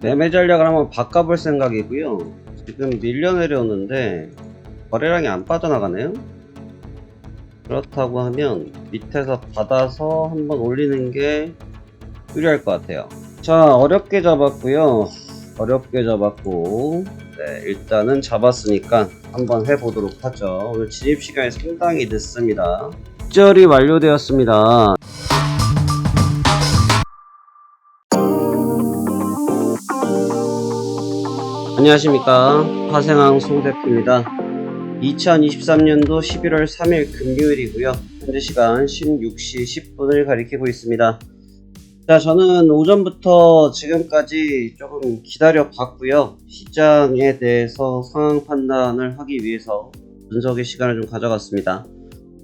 매매 전략을 한번 바꿔볼 생각이고요. 지금 밀려 내려오는데 거래량이 안 빠져나가네요. 그렇다고 하면 밑에서 받아서 한번 올리는 게 유리할 것 같아요. 자, 어렵게 잡았고요. 어렵게 잡았고, 네, 일단은 잡았으니까 한번 해보도록 하죠. 오늘 진입 시간이 상당히 늦습니다. 입절이 완료되었습니다. 안녕하십니까, 화생항 송대표입니다. 2023년도 11월 3일 금요일이고요. 현재 시간 16시 10분을 가리키고 있습니다. 자, 저는 오전부터 지금까지 조금 기다려 봤고요. 시장에 대해서 상황 판단을 하기 위해서 분석의 시간을 좀 가져갔습니다.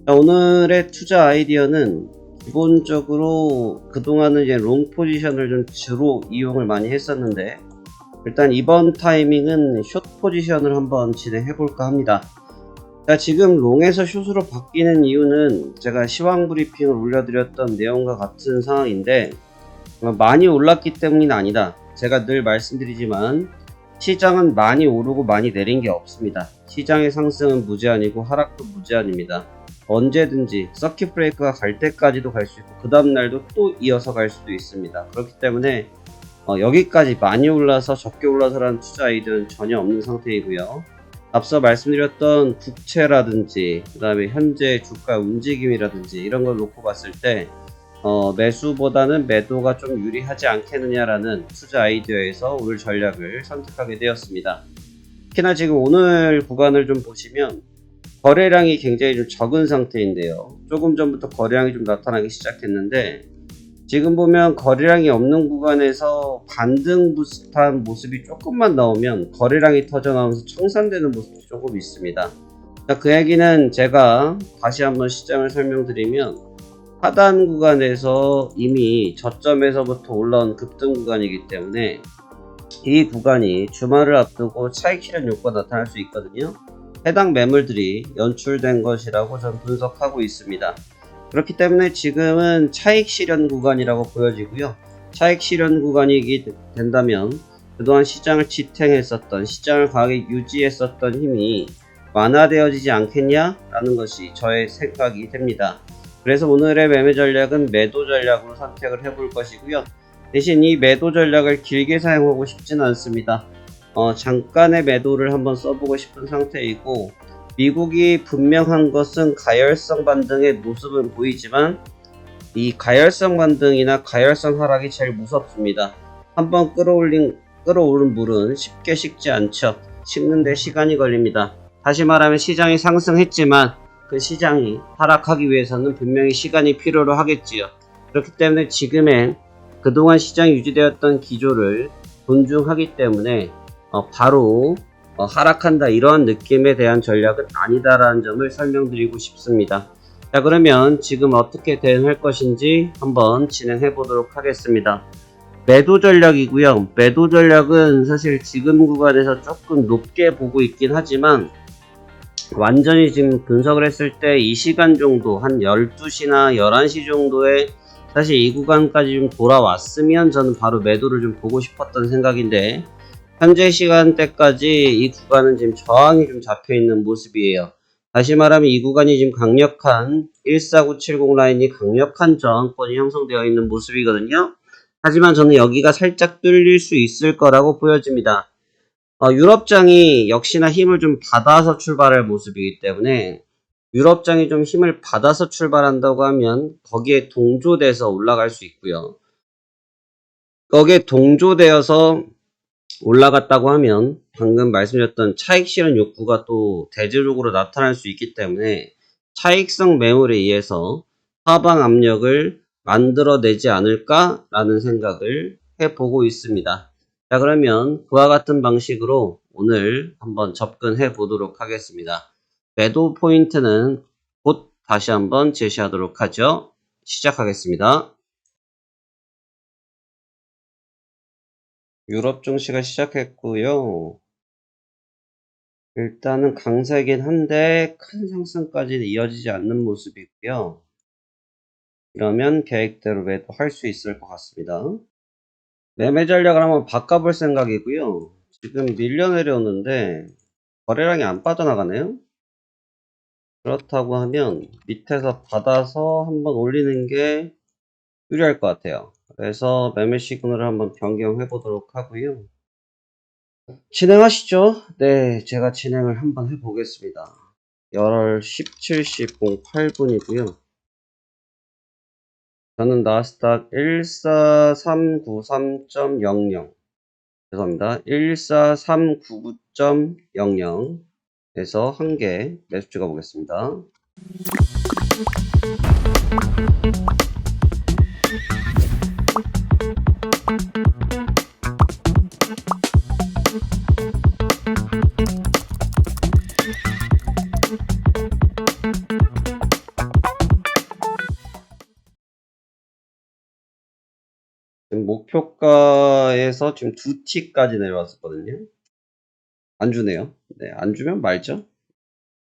자, 오늘의 투자 아이디어는 기본적으로 그동안은 이제 롱 포지션을 좀 주로 이용을 많이 했었는데, 일단 이번 타이밍은 숏 포지션을 한번 진행해 볼까 합니다. 자, 지금 롱에서 숏으로 바뀌는 이유는 제가 시황 브리핑을 올려드렸던 내용과 같은 상황인데, 많이 올랐기 때문이 아니다. 제가 늘 말씀드리지만 시장은 많이 오르고 많이 내린 게 없습니다. 시장의 상승은 무제한이고 하락도 무제한입니다. 언제든지 서킷 브레이크가 갈 때까지도 갈 수 있고 그 다음날도 또 이어서 갈 수도 있습니다. 그렇기 때문에 여기까지 많이 올라서 적게 올라서라는 투자 아이디어는 전혀 없는 상태이고요. 앞서 말씀드렸던 국채라든지 그 다음에 현재 주가 움직임이라든지 이런 걸 놓고 봤을 때 매수보다는 매도가 좀 유리하지 않겠느냐라는 투자 아이디어에서 오늘 전략을 선택하게 되었습니다. 특히나 지금 오늘 구간을 좀 보시면 거래량이 굉장히 좀 적은 상태인데요. 조금 전부터 거래량이 좀 나타나기 시작했는데 지금 보면 거래량이 없는 구간에서 반등 비슷한 모습이 조금만 나오면 거래량이 터져 나오면서 청산되는 모습이 조금 있습니다. 자, 그 얘기는 제가 다시 한번 시장을 설명드리면 하단 구간에서 이미 저점에서부터 올라온 급등 구간이기 때문에 이 구간이 주말을 앞두고 차익 실현 효과가 나타날 수 있거든요. 해당 매물들이 연출된 것이라고 전 분석하고 있습니다. 그렇기 때문에 지금은 차익 실현 구간이라고 보여지고요. 차익 실현 구간이기 된다면 그동안 시장을 지탱했었던, 시장을 강하게 유지했었던 힘이 완화되어지지 않겠냐라는 것이 저의 생각이 됩니다. 그래서 오늘의 매매 전략은 매도 전략으로 선택을 해볼 것이고요. 대신 이 매도 전략을 길게 사용하고 싶지는 않습니다. 잠깐의 매도를 한번 써보고 싶은 상태이고, 미국이 분명한 것은 가열성 반등의 모습은 보이지만 이 가열성 반등이나 가열성 하락이 제일 무섭습니다. 한번 끌어오른 물은 쉽게 식지 않죠. 식는데 시간이 걸립니다. 다시 말하면 시장이 상승했지만 그 시장이 하락하기 위해서는 분명히 시간이 필요로 하겠지요. 그렇기 때문에 지금의 그동안 시장이 유지되었던 기조를 존중하기 때문에 바로 하락한다 이런 느낌에 대한 전략은 아니다라는 점을 설명드리고 싶습니다. 자, 그러면 지금 어떻게 대응할 것인지 한번 진행해 보도록 하겠습니다. 매도 전략이고요. 매도 전략은 사실 지금 구간에서 조금 높게 보고 있긴 하지만 완전히 지금 분석을 했을 때 이 시간 정도 한 12시나 11시 정도에 사실 이 구간까지 좀 돌아왔으면 저는 바로 매도를 좀 보고 싶었던 생각인데 현재 시간대까지 이 구간은 지금 저항이 좀 잡혀있는 모습이에요. 다시 말하면 이 구간이 지금 강력한 14970 라인이 강력한 저항권이 형성되어 있는 모습이거든요. 하지만 저는 여기가 살짝 뚫릴 수 있을 거라고 보여집니다. 유럽장이 역시나 힘을 좀 받아서 출발할 모습이기 때문에 유럽장이 좀 힘을 받아서 출발한다고 하면 거기에 동조돼서 올라갈 수 있고요. 거기에 동조되어서 올라갔다고 하면 방금 말씀드렸던 차익 실현 욕구가 또 대조적으로 나타날 수 있기 때문에 차익성 매물에 의해서 하방 압력을 만들어내지 않을까라는 생각을 해보고 있습니다. 자, 그러면 그와 같은 방식으로 오늘 한번 접근해 보도록 하겠습니다. 매도 포인트는 곧 다시 한번 제시하도록 하죠. 시작하겠습니다. 유럽 증시가 시작했고요. 일단은 강세긴 한데 큰 상승까지는 이어지지 않는 모습이고요. 이러면 계획대로 매도할 수 있을 것 같습니다. 매매 전략을 한번 바꿔볼 생각이고요. 지금 밀려 내려오는데 거래량이 안 빠져나가네요. 그렇다고 하면 밑에서 받아서 한번 올리는 게 유리할 것 같아요. 그래서 매매 시그널을 한번 변경해 보도록 하고요. 진행하시죠. 네, 제가 진행을 한번 해보겠습니다. 1월 17시 08분이고요. 저는 나스닥 14393.00 죄송합니다. 14399.00에서 한 개 매수 찍어 보겠습니다. 지금 목표가에서 지금 2T까지 내려왔었거든요. 안 주네요. 네, 안 주면 말죠.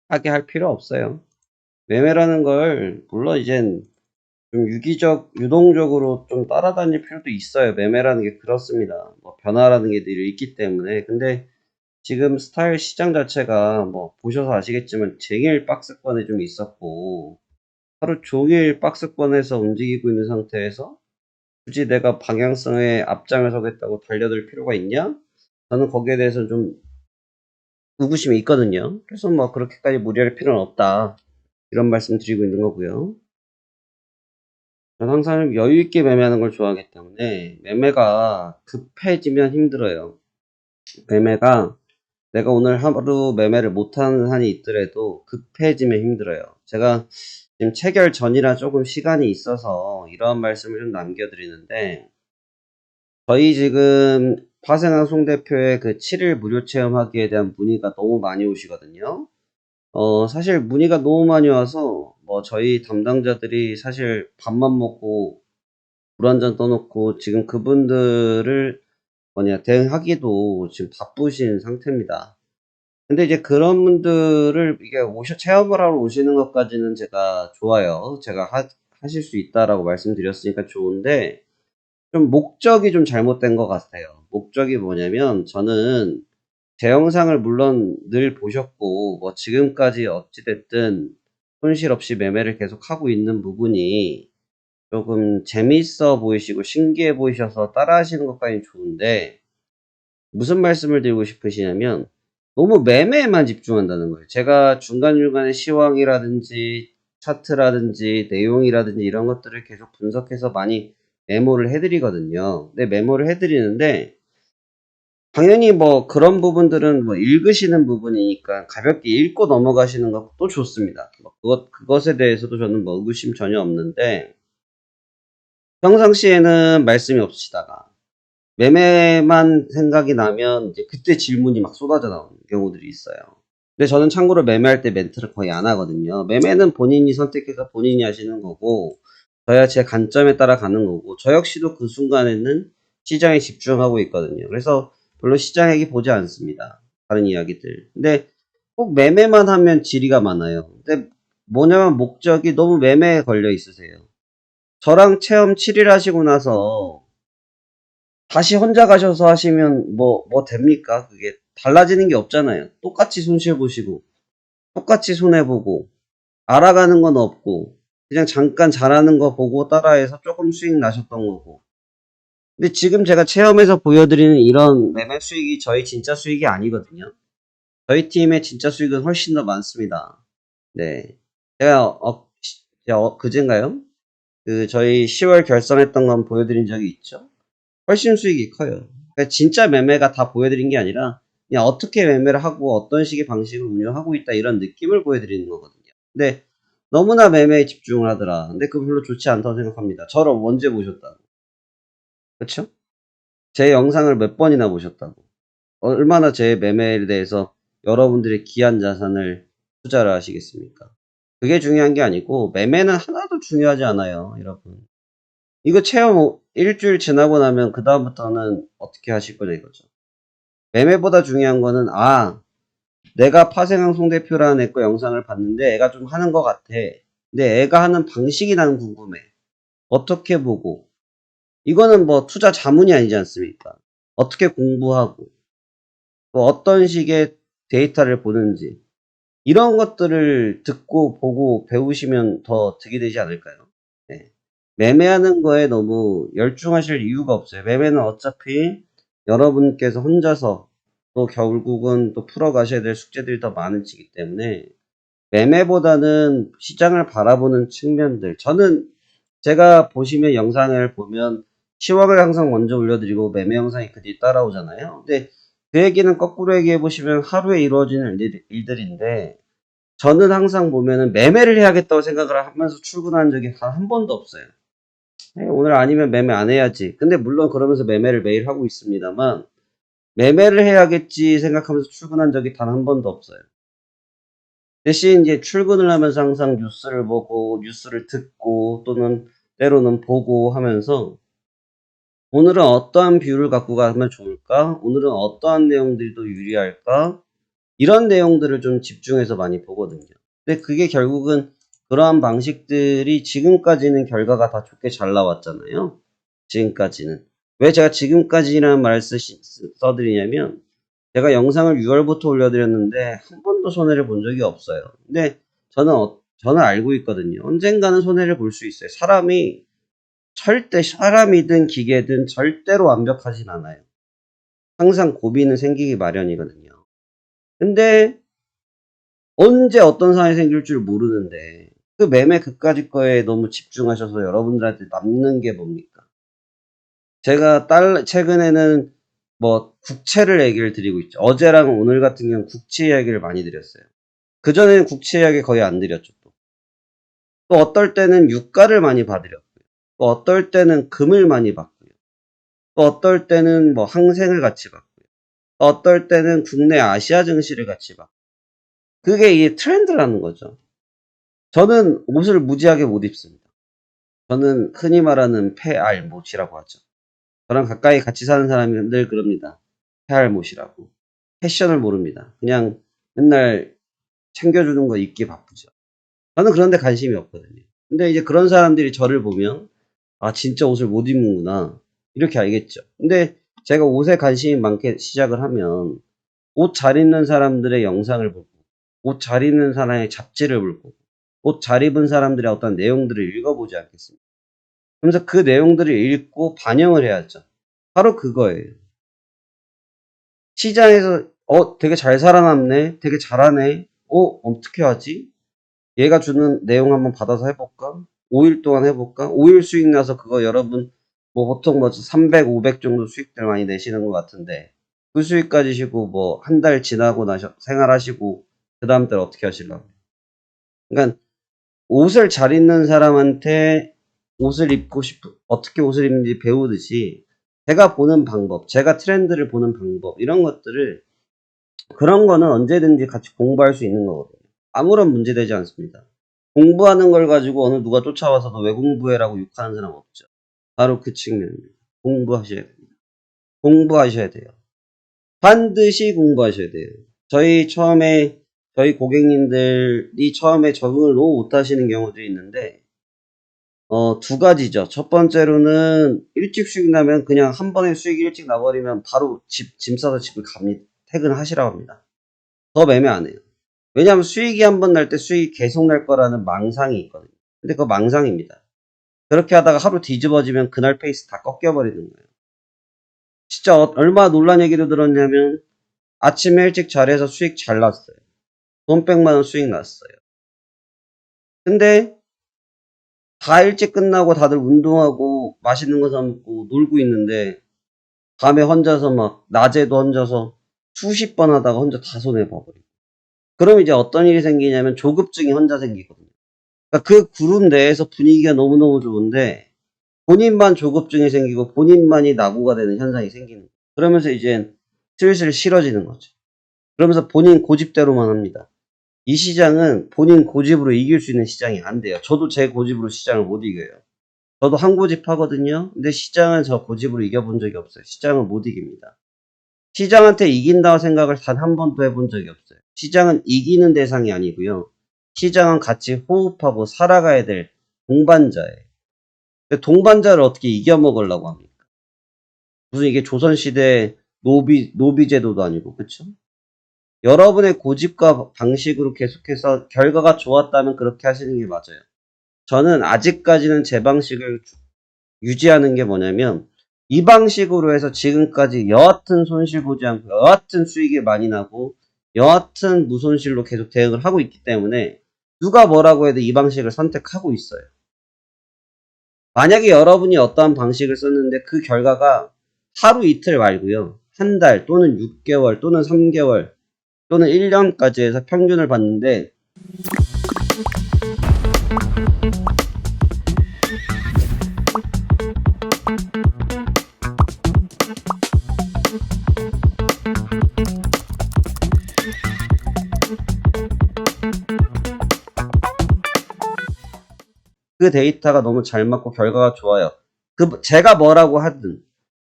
하게 할 필요 없어요. 매매라는 걸 물론 이젠 좀 유동적으로 좀 따라다닐 필요도 있어요. 매매라는 게 그렇습니다. 뭐 변화라는 게 늘 있기 때문에. 근데 지금 스타일 시장 자체가 뭐 보셔서 아시겠지만 쟁일 박스권에 좀 있었고 하루 종일 박스권에서 움직이고 있는 상태에서 굳이 내가 방향성에 앞장을 서겠다고 달려들 필요가 있냐? 저는 거기에 대해서 좀 의구심이 있거든요. 그래서 뭐 그렇게까지 무리할 필요는 없다. 이런 말씀 드리고 있는 거고요. 저는 항상 여유 있게 매매하는 걸 좋아하기 때문에 매매가 급해지면 힘들어요. 매매가 내가 오늘 하루 매매를 못하는 한이 있더라도 급해지면 힘들어요. 제가 지금 체결 전이라 조금 시간이 있어서 이런 말씀을 좀 남겨드리는데 저희 지금 파생한 송 대표의 그 7일 무료 체험하기에 대한 문의가 너무 많이 오시거든요. 사실 문의가 너무 많이 와서 뭐 저희 담당자들이 사실 밥만 먹고 물 한 잔 떠놓고 지금 그분들을 대응하기도 지금 바쁘신 상태입니다. 근데 이제 그런 분들을 이게 체험을 하러 오시는 것까지는 제가 좋아요. 제가 하실 수 있다라고 말씀드렸으니까 좋은데 좀 목적이 좀 잘못된 것 같아요. 목적이 뭐냐면 저는 제 영상을 물론 늘 보셨고 뭐 지금까지 어찌됐든 손실 없이 매매를 계속 하고 있는 부분이 조금 재미있어 보이시고 신기해 보이셔서 따라 하시는 것까지는 좋은데 무슨 말씀을 드리고 싶으시냐면 너무 매매에만 집중한다는 거예요. 제가 중간중간에 시황이라든지 차트라든지 내용이라든지 이런 것들을 계속 분석해서 많이 메모를 해드리거든요. 근데 메모를 해드리는데 당연히 뭐 그런 부분들은 뭐 읽으시는 부분이니까 가볍게 읽고 넘어가시는 것도 좋습니다. 그것에 대해서도 저는 뭐 의구심 전혀 없는데 평상시에는 말씀이 없으시다가 매매만 생각이 나면 이제 그때 질문이 막 쏟아져 나오는 경우들이 있어요. 근데 저는 참고로 매매할 때 멘트를 거의 안 하거든요. 매매는 본인이 선택해서 본인이 하시는 거고 저야 제 관점에 따라 가는 거고 저 역시도 그 순간에는 시장에 집중하고 있거든요. 그래서 별로 시장 얘기 보지 않습니다. 다른 이야기들. 근데 꼭 매매만 하면 지리가 많아요. 근데 뭐냐면 목적이 너무 매매에 걸려 있으세요. 저랑 체험 7일 하시고 나서 다시 혼자 가셔서 하시면 뭐 됩니까? 그게 달라지는 게 없잖아요. 똑같이 손실 보시고, 똑같이 손해보고, 알아가는 건 없고, 그냥 잠깐 잘하는 거 보고 따라해서 조금 수익 나셨던 거고. 근데 지금 제가 체험해서 보여드리는 이런 매매 수익이 저희 진짜 수익이 아니거든요. 저희 팀의 진짜 수익은 훨씬 더 많습니다. 네. 제가 그젠가요? 저희 10월 결산했던 건 보여드린 적이 있죠? 훨씬 수익이 커요. 그러니까 진짜 매매가 다 보여드린 게 아니라 그냥 어떻게 매매를 하고 어떤 식의 방식을 운영하고 있다 이런 느낌을 보여드리는 거거든요. 근데 너무나 매매에 집중을 하더라. 근데 그거 별로 좋지 않다고 생각합니다. 저를 언제 보셨다고. 그렇죠? 제 영상을 몇 번이나 보셨다고. 얼마나 제 매매에 대해서 여러분들의 귀한 자산을 투자를 하시겠습니까? 그게 중요한 게 아니고 매매는 하나도 중요하지 않아요, 여러분. 이거 체험 일주일 지나고 나면 그 다음부터는 어떻게 하실 거냐 이거죠. 매매보다 중요한 거는 내가 파생항 송 대표라는 애 거 영상을 봤는데 애가 좀 하는 것 같아. 근데 애가 하는 방식이 나는 궁금해. 어떻게 보고 이거는 뭐 투자 자문이 아니지 않습니까? 어떻게 공부하고 또 어떤 식의 데이터를 보는지 이런 것들을 듣고 보고 배우시면 더 득이 되지 않을까요? 네. 매매하는 거에 너무 열중하실 이유가 없어요. 매매는 어차피 여러분께서 혼자서 또 결국은 또 풀어가셔야 될 숙제들이 더 많으시기 때문에 매매보다는 시장을 바라보는 측면들. 저는 제가 보시면 영상을 보면 시황을 항상 먼저 올려드리고 매매 영상이 그 뒤에 따라오잖아요. 근데 그 얘기는 거꾸로 얘기해 보시면 하루에 이루어지는 일들인데 저는 항상 보면은 매매를 해야겠다고 생각을 하면서 출근한 적이 단 한 번도 없어요. 오늘 아니면 매매 안 해야지. 근데 물론 그러면서 매매를 매일 하고 있습니다만 매매를 해야겠지 생각하면서 출근한 적이 단 한 번도 없어요. 대신 이제 출근을 하면서 항상 뉴스를 보고 뉴스를 듣고 또는 때로는 보고 하면서 오늘은 어떠한 뷰를 갖고 가면 좋을까? 오늘은 어떠한 내용들이 더 유리할까? 이런 내용들을 좀 집중해서 많이 보거든요. 근데 그게 결국은 그러한 방식들이 지금까지는 결과가 다 좋게 잘 나왔잖아요. 지금까지는. 왜 제가 지금까지라는 말을 써드리냐면 제가 영상을 6월부터 올려드렸는데 한 번도 손해를 본 적이 없어요. 근데 저는 알고 있거든요. 언젠가는 손해를 볼 수 있어요. 사람이든 기계든 절대로 완벽하진 않아요. 항상 고비는 생기기 마련이거든요. 근데 언제 어떤 상황이 생길 줄 모르는데 그 매매 그까짓 거에 너무 집중하셔서 여러분들한테 남는 게 뭡니까? 제가 최근에는 뭐 국채를 얘기를 드리고 있죠. 어제랑 오늘 같은 경우는 국채 이야기를 많이 드렸어요. 그전에는 국채 이야기 거의 안 드렸죠. 또 어떨 때는 유가를 많이 봐드렸고요. 또 어떨 때는 금을 많이 봤고요. 또 어떨 때는 뭐 항생을 같이 봤고요. 또 어떨 때는 국내 아시아 증시를 같이 봤고 그게 이 트렌드라는 거죠. 저는 옷을 무지하게 못 입습니다. 저는 흔히 말하는 폐알못이라고 하죠. 저랑 가까이 같이 사는 사람이 늘 그럽니다. 폐알못이라고. 패션을 모릅니다. 그냥 맨날 챙겨주는 거 입기 바쁘죠. 저는 그런 데 관심이 없거든요. 근데 이제 그런 사람들이 저를 보면 아 진짜 옷을 못 입는구나 이렇게 알겠죠. 근데 제가 옷에 관심이 많게 시작을 하면 옷 잘 입는 사람들의 영상을 보고 옷 잘 입는 사람의 잡지를 볼 거고 옷 잘 입은 사람들의 어떤 내용들을 읽어보지 않겠습니까? 그러면서 그 내용들을 읽고 반영을 해야죠. 바로 그거예요. 시장에서 되게 잘 살아남네, 되게 잘하네, 어떻게 하지? 얘가 주는 내용 한번 받아서 해볼까? 5일 동안 해볼까? 5일 수익 나서 그거 여러분 뭐 보통 뭐 300, 500 정도 수익들 많이 내시는 것 같은데 그 수익 가지시고 뭐 한 달 지나고 생활하시고 그 다음 달 어떻게 하시려고? 그러니까 옷을 잘 입는 사람한테 어떻게 옷을 입는지 배우듯이 제가 보는 방법, 제가 트렌드를 보는 방법 이런 것들을 그런 거는 언제든지 같이 공부할 수 있는 거거든요. 아무런 문제되지 않습니다. 공부하는 걸 가지고 어느 누가 쫓아와서 너 왜 공부해라고 욕하는 사람 없죠. 바로 그 측면입니다. 공부하셔야 됩니다. 공부하셔야 돼요. 반드시 공부하셔야 돼요. 저희 고객님들이 처음에 적응을 너무 못하시는 경우들이 있는데, 두 가지죠. 첫 번째로는 일찍 수익 나면 그냥 한 번에 수익이 일찍 나버리면 바로 짐 싸서 집을 갑니다. 퇴근하시라고 합니다. 더 매매 안 해요. 왜냐하면 수익이 한 번 날 때 수익이 계속 날 거라는 망상이 있거든요. 근데 그거 망상입니다. 그렇게 하다가 하루 뒤집어지면 그날 페이스 다 꺾여버리는 거예요. 진짜 얼마 놀란 얘기를 들었냐면 아침에 일찍 자리해서 수익 잘 났어요. 돈 100만 원 수익 났어요. 근데 다 일찍 끝나고 다들 운동하고 맛있는 거 사 먹고 놀고 있는데 밤에 혼자서 막 낮에도 혼자서 수십 번 하다가 혼자 다 손해봐버리고 그럼 이제 어떤 일이 생기냐면 조급증이 혼자 생기거든요. 그러니까 그 그룹 내에서 분위기가 너무너무 좋은데 본인만 조급증이 생기고 본인만이 낙오가 되는 현상이 생기는 거예요. 그러면서 이제 슬슬 싫어지는 거죠. 그러면서 본인 고집대로만 합니다. 이 시장은 본인 고집으로 이길 수 있는 시장이 안 돼요. 저도 제 고집으로 시장을 못 이겨요. 저도 한 고집 하거든요. 근데 시장은 저 고집으로 이겨본 적이 없어요. 시장은 못 이깁니다. 시장한테 이긴다고 생각을 단 한 번도 해본 적이 없어요. 시장은 이기는 대상이 아니고요. 시장은 같이 호흡하고 살아가야 될 동반자예요. 동반자를 어떻게 이겨먹으려고 합니까? 무슨 이게 조선시대 노비 제도도 아니고, 그쵸? 여러분의 고집과 방식으로 계속해서 결과가 좋았다면 그렇게 하시는 게 맞아요. 저는 아직까지는 제 방식을 유지하는 게 뭐냐면, 이 방식으로 해서 지금까지 여하튼 손실 보지 않고, 여하튼 수익이 많이 나고, 여하튼 무손실로 계속 대응을 하고 있기 때문에, 누가 뭐라고 해도 이 방식을 선택하고 있어요. 만약에 여러분이 어떠한 방식을 썼는데 그 결과가 하루 이틀 말고요. 한 달 또는 6개월 또는 3개월 또는 1년까지 해서 평균을 봤는데 그 데이터가 너무 잘 맞고 결과가 좋아요. 제가 뭐라고 하든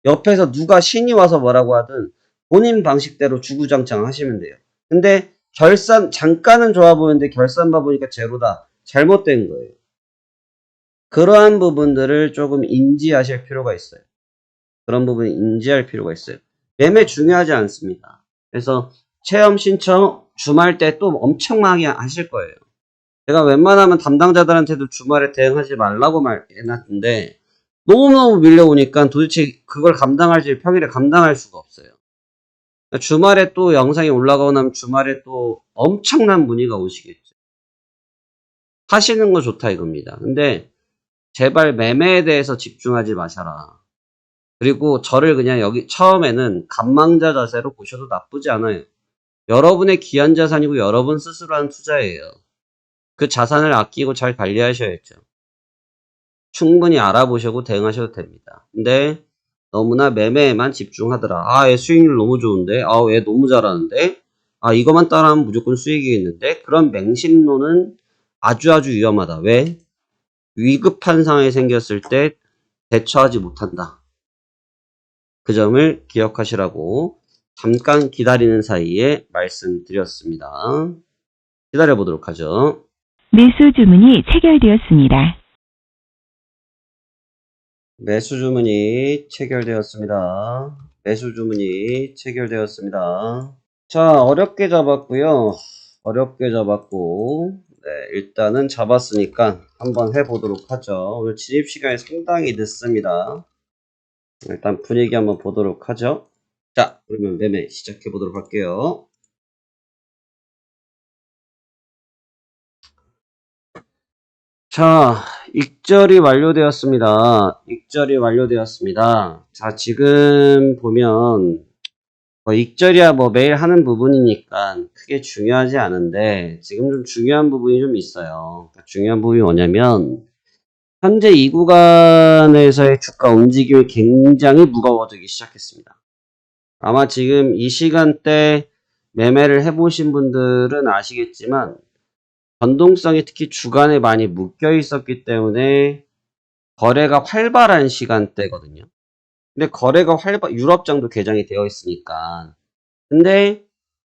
옆에서 누가 신이 와서 뭐라고 하든 본인 방식대로 주구장창 하시면 돼요. 근데 잠깐은 좋아 보이는데 결산 봐보니까 제로다. 잘못된 거예요. 그러한 부분들을 조금 인지하실 필요가 있어요. 그런 부분 인지할 필요가 있어요. 매매 중요하지 않습니다. 그래서 체험 신청 주말 때 또 엄청나게 하실 거예요. 제가 웬만하면 담당자들한테도 주말에 대응하지 말라고 말해놨는데 너무너무 밀려오니까 도대체 그걸 감당할지 평일에 감당할 수가 없어요. 주말에 또 영상이 올라가고 나면 주말에 또 엄청난 문의가 오시겠죠. 하시는 거 좋다 이겁니다. 근데 제발 매매에 대해서 집중하지 마셔라. 그리고 저를 그냥 여기 처음에는 감망자 자세로 보셔도 나쁘지 않아요. 여러분의 귀한 자산이고 여러분 스스로 한 투자예요. 그 자산을 아끼고 잘 관리하셔야죠. 충분히 알아보시고 대응하셔도 됩니다. 근데 너무나 매매에만 집중하더라. 아, 얘 수익률 너무 좋은데? 아, 얘 너무 잘하는데? 아, 이것만 따라하면 무조건 수익이 있는데? 그런 맹신론은 아주 위험하다. 왜? 위급한 상황이 생겼을 때 대처하지 못한다. 그 점을 기억하시라고 잠깐 기다리는 사이에 말씀드렸습니다. 기다려보도록 하죠. 매수 주문이 체결되었습니다. 매수 주문이 체결되었습니다. 매수 주문이 체결되었습니다. 자, 어렵게 잡았고요. 어렵게 잡았고, 네, 일단은 잡았으니까 한번 해보도록 하죠. 오늘 진입 시간이 상당히 늦습니다. 일단 분위기 한번 보도록 하죠. 자, 그러면 매매 시작해 보도록 할게요. 자, 익절이 완료되었습니다. 익절이 완료되었습니다. 자, 지금 보면 익절이야 뭐 매일 하는 부분이니까 크게 중요하지 않은데 지금 좀 중요한 부분이 좀 있어요. 중요한 부분이 뭐냐면 현재 이 구간에서의 주가 움직임이 굉장히 무거워지기 시작했습니다. 아마 지금 이 시간대 매매를 해보신 분들은 아시겠지만 변동성이 특히 주간에 많이 묶여 있었기 때문에 거래가 활발한 시간대거든요. 근데 거래가 유럽장도 개장이 되어 있으니까. 근데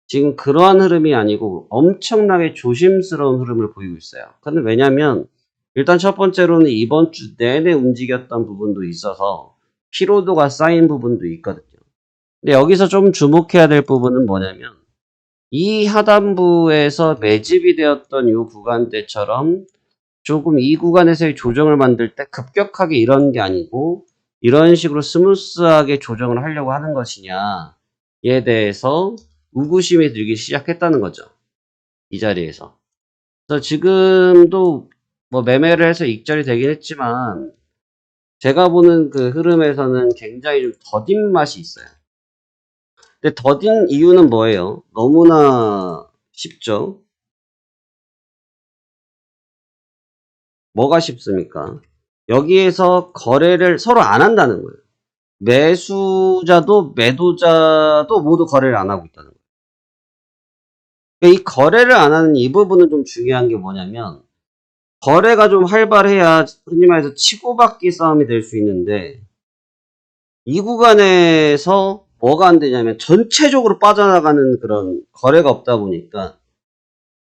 지금 그러한 흐름이 아니고 엄청나게 조심스러운 흐름을 보이고 있어요. 근데 왜냐면 일단 첫 번째로는 이번 주 내내 움직였던 부분도 있어서 피로도가 쌓인 부분도 있거든요. 근데 여기서 좀 주목해야 될 부분은 뭐냐면 이 하단부에서 매집이 되었던 이 구간대처럼 조금 이 구간에서의 조정을 만들 때 급격하게 이런 게 아니고 이런 식으로 스무스하게 조정을 하려고 하는 것이냐에 대해서 의구심이 들기 시작했다는 거죠. 이 자리에서. 그래서 지금도 뭐 매매를 해서 익절이 되긴 했지만 제가 보는 그 흐름에서는 굉장히 좀 더딘 맛이 있어요. 근데 더딘 이유는 뭐예요? 너무나 쉽죠? 뭐가 쉽습니까? 여기에서 거래를 서로 안 한다는 거예요. 매수자도 매도자도 모두 거래를 안 하고 있다는 거예요. 이 거래를 안 하는 이 부분은 좀 중요한 게 뭐냐면 거래가 좀 활발해야 흔히 말해서 치고받기 싸움이 될 수 있는데 이 구간에서 뭐가 안 되냐면 전체적으로 빠져나가는 그런 거래가 없다 보니까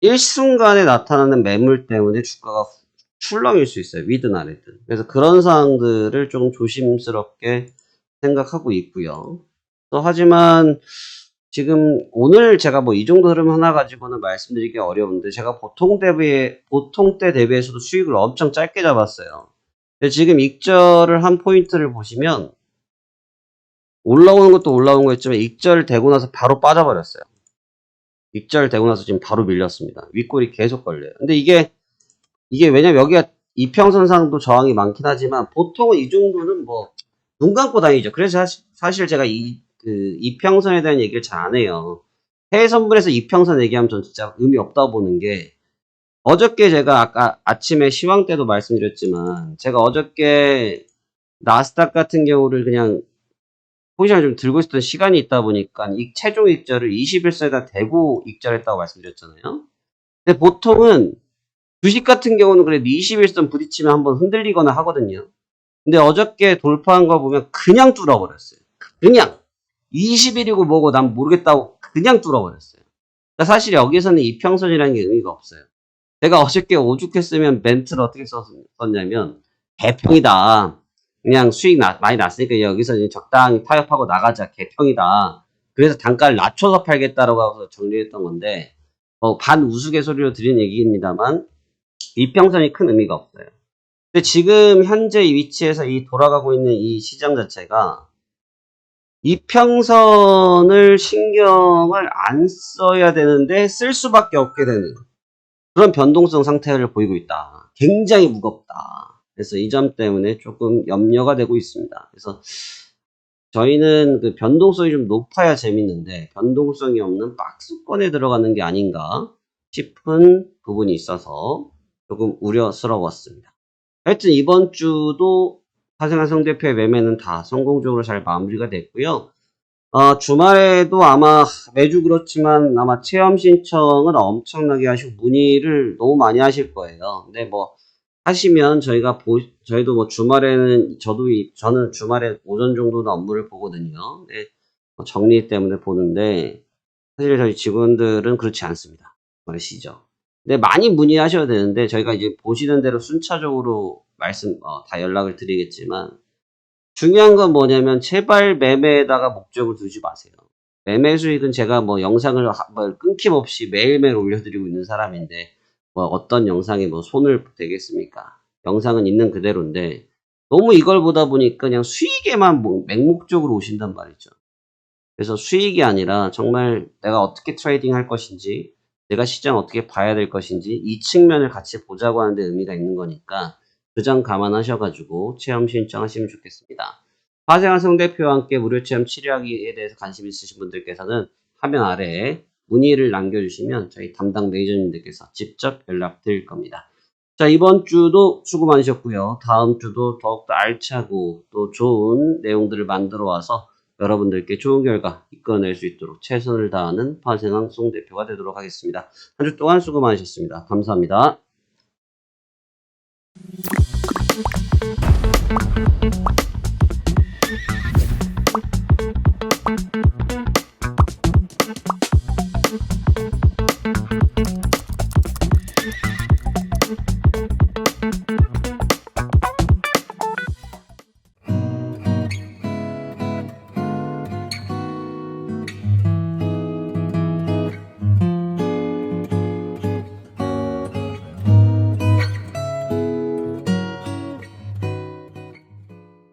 일순간에 나타나는 매물 때문에 주가가 출렁일 수 있어요. 위든 아래든. 그래서 그런 사항들을 좀 조심스럽게 생각하고 있고요. 또 하지만 지금 오늘 제가 뭐 이 정도 흐름 하나 가지고는 말씀드리기 어려운데 제가 보통 때 대비해서도 수익을 엄청 짧게 잡았어요. 근데 지금 익절을 한 포인트를 보시면 올라오는 것도 올라온 거였지만 익절 되고 나서 바로 빠져버렸어요. 익절 되고 나서 지금 바로 밀렸습니다. 윗골이 계속 걸려요. 근데 이게 왜냐면 여기가 이평선상도 저항이 많긴 하지만 보통은 이 정도는 뭐 눈 감고 다니죠. 그래서 사실 제가 이평선에 대한 얘기를 잘 안 해요. 해외 선물에서 이평선 얘기하면 전 진짜 의미 없다고 보는 게 어저께 제가 아까 아침에 시황 때도 말씀드렸지만 제가 어저께 나스닥 같은 경우를 그냥 포지션을 좀 들고 있었던 시간이 있다 보니까 이 최종 익절을 21선에다 대고 익절했다고 말씀드렸잖아요. 근데 보통은 주식 같은 경우는 그래도 21선 부딪히면 한번 흔들리거나 하거든요. 근데 어저께 돌파한 거 보면 그냥 뚫어버렸어요. 그냥 20일이고 뭐고 난 모르겠다고 그냥 뚫어버렸어요. 그러니까 사실 여기서는 이평선이라는 게 의미가 없어요. 제가 어저께 오죽했으면 멘트를 어떻게 썼냐면 개평이다. 그냥 수익 많이 났으니까 여기서 이제 적당히 타협하고 나가자. 개평이다. 그래서 단가를 낮춰서 팔겠다라고 하고 정리했던 건데 반 우스갯소리로 드린 얘기입니다만 이평선이 큰 의미가 없어요. 근데 지금 현재 이 위치에서 이 돌아가고 있는 이 시장 자체가 이평선을 신경을 안 써야 되는데 쓸 수밖에 없게 되는 그런 변동성 상태를 보이고 있다. 굉장히 무겁다. 그래서 이 점 때문에 조금 염려가 되고 있습니다. 그래서 저희는 그 변동성이 좀 높아야 재밌는데 변동성이 없는 박스권에 들어가는 게 아닌가 싶은 부분이 있어서 조금 우려스러웠습니다. 하여튼 이번 주도 하승환 대표의 매매는 다 성공적으로 잘 마무리가 됐고요. 주말에도 아마 매주 그렇지만 아마 체험 신청을 엄청나게 하시고 문의를 너무 많이 하실 거예요. 근데 뭐 하시면 저희도 뭐 주말에는 저는 주말에 오전 정도는 업무를 보거든요. 네, 정리 때문에 보는데 사실 저희 직원들은 그렇지 않습니다. 그러시죠. 근데 많이 문의하셔야 되는데 저희가 이제 보시는 대로 순차적으로 다 연락을 드리겠지만 중요한 건 뭐냐면 제발 매매에다가 목적을 두지 마세요. 매매 수익은 제가 뭐 영상을 끊김없이 매일매일 올려드리고 있는 사람인데 뭐 어떤 영상에 뭐 손을 대겠습니까? 영상은 있는 그대로인데 너무 이걸 보다 보니까 그냥 수익에만 맹목적으로 오신단 말이죠. 그래서 수익이 아니라 정말 내가 어떻게 트레이딩 할 것인지 내가 시장 어떻게 봐야 될 것인지 이 측면을 같이 보자고 하는데 의미가 있는 거니까 그 점 감안하셔가지고 체험 신청하시면 좋겠습니다. 화생한 성대표와 함께 무료 체험 치료하기에 대해서 관심 있으신 분들께서는 화면 아래에 문의를 남겨주시면 저희 담당 매니저님들께서 직접 연락드릴 겁니다. 자, 이번 주도 수고 많으셨고요. 다음 주도 더욱더 알차고 또 좋은 내용들을 만들어 와서 여러분들께 좋은 결과 이끌어낼 수 있도록 최선을 다하는 화생한 송대표가 되도록 하겠습니다. 한 주 동안 수고 많으셨습니다. 감사합니다.